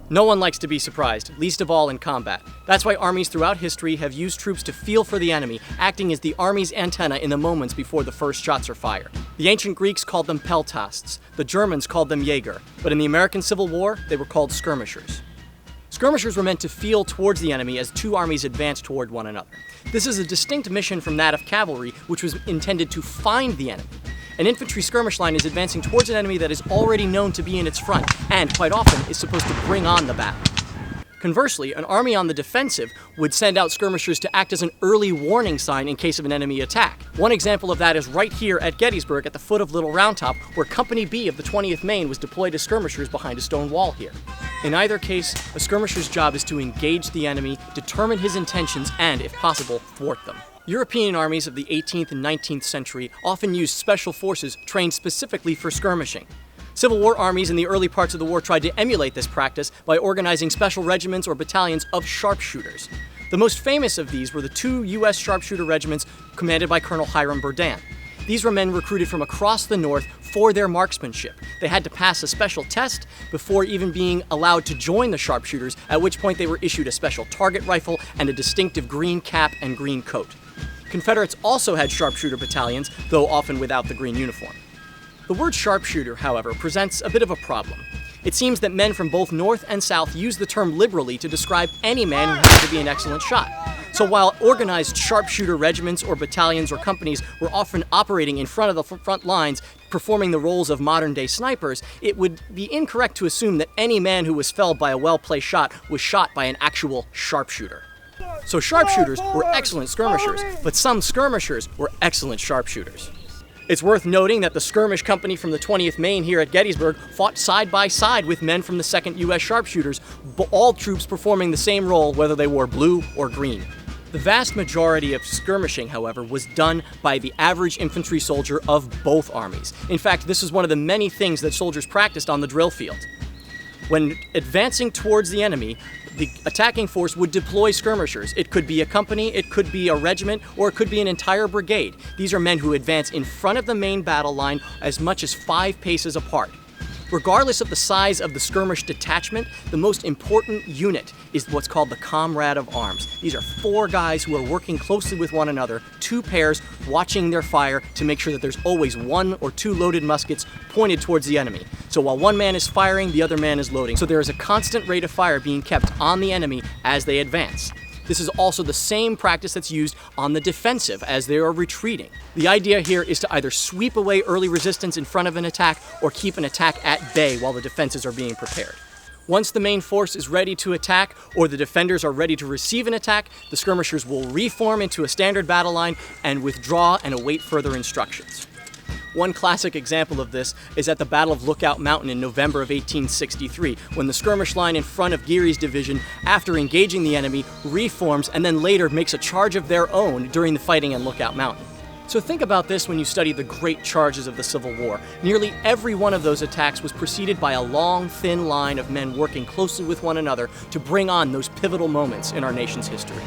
No one likes to be surprised, least of all in combat. That's why armies throughout history have used troops to feel for the enemy, acting as the army's antenna in the moments before the first shots are fired. The ancient Greeks called them peltasts, the Germans called them Jäger, but in the American Civil War, they were called skirmishers. Skirmishers were meant to feel towards the enemy as two armies advanced toward one another. This is a distinct mission from that of cavalry, which was intended to find the enemy. An infantry skirmish line is advancing towards an enemy that is already known to be in its front, and quite often is supposed to bring on the battle. Conversely, an army on the defensive would send out skirmishers to act as an early warning sign in case of an enemy attack. One example of that is right here at Gettysburg at the foot of Little Round Top, where Company B of the 20th Maine was deployed as skirmishers behind a stone wall here. In either case, a skirmisher's job is to engage the enemy, determine his intentions, and, if possible, thwart them. European armies of the 18th and 19th century often used special forces trained specifically for skirmishing. Civil War armies in the early parts of the war tried to emulate this practice by organizing special regiments or battalions of sharpshooters. The most famous of these were the two U.S. sharpshooter regiments commanded by Colonel Hiram Berdan. These were men recruited from across the North for their marksmanship. They had to pass a special test before even being allowed to join the sharpshooters, at which point they were issued a special target rifle and a distinctive green cap and green coat. Confederates also had sharpshooter battalions, though often without the green uniform. The word sharpshooter, however, presents a bit of a problem. It seems that men from both North and South use the term liberally to describe any man who happens to be an excellent shot. So while organized sharpshooter regiments or battalions or companies were often operating in front of the front lines, performing the roles of modern-day snipers, it would be incorrect to assume that any man who was felled by a well-placed shot was shot by an actual sharpshooter. So sharpshooters were excellent skirmishers, but some skirmishers were excellent sharpshooters. It's worth noting that the skirmish company from the 20th Maine here at Gettysburg fought side by side with men from the 2nd U.S. Sharpshooters, all troops performing the same role whether they wore blue or green. The vast majority of skirmishing, however, was done by the average infantry soldier of both armies. In fact, this is one of the many things that soldiers practiced on the drill field. When advancing towards the enemy, the attacking force would deploy skirmishers. It could be a company, it could be a regiment, or it could be an entire brigade. These are men who advance in front of the main battle line as much as 5 paces apart. Regardless of the size of the skirmish detachment, the most important unit is what's called the Comrade of Arms. These are 4 guys who are working closely with one another, 2 pairs watching their fire to make sure that there's always 1 or 2 loaded muskets pointed towards the enemy. So while one man is firing, the other man is loading. So there is a constant rate of fire being kept on the enemy as they advance. This is also the same practice that's used on the defensive as they are retreating. The idea here is to either sweep away early resistance in front of an attack or keep an attack at bay while the defenses are being prepared. Once the main force is ready to attack or the defenders are ready to receive an attack, the skirmishers will reform into a standard battle line and withdraw and await further instructions. One classic example of this is at the Battle of Lookout Mountain in November of 1863, when the skirmish line in front of Geary's division, after engaging the enemy, reforms and then later makes a charge of their own during the fighting at Lookout Mountain. So think about this when you study the great charges of the Civil War. Nearly every one of those attacks was preceded by a long, thin line of men working closely with one another to bring on those pivotal moments in our nation's history.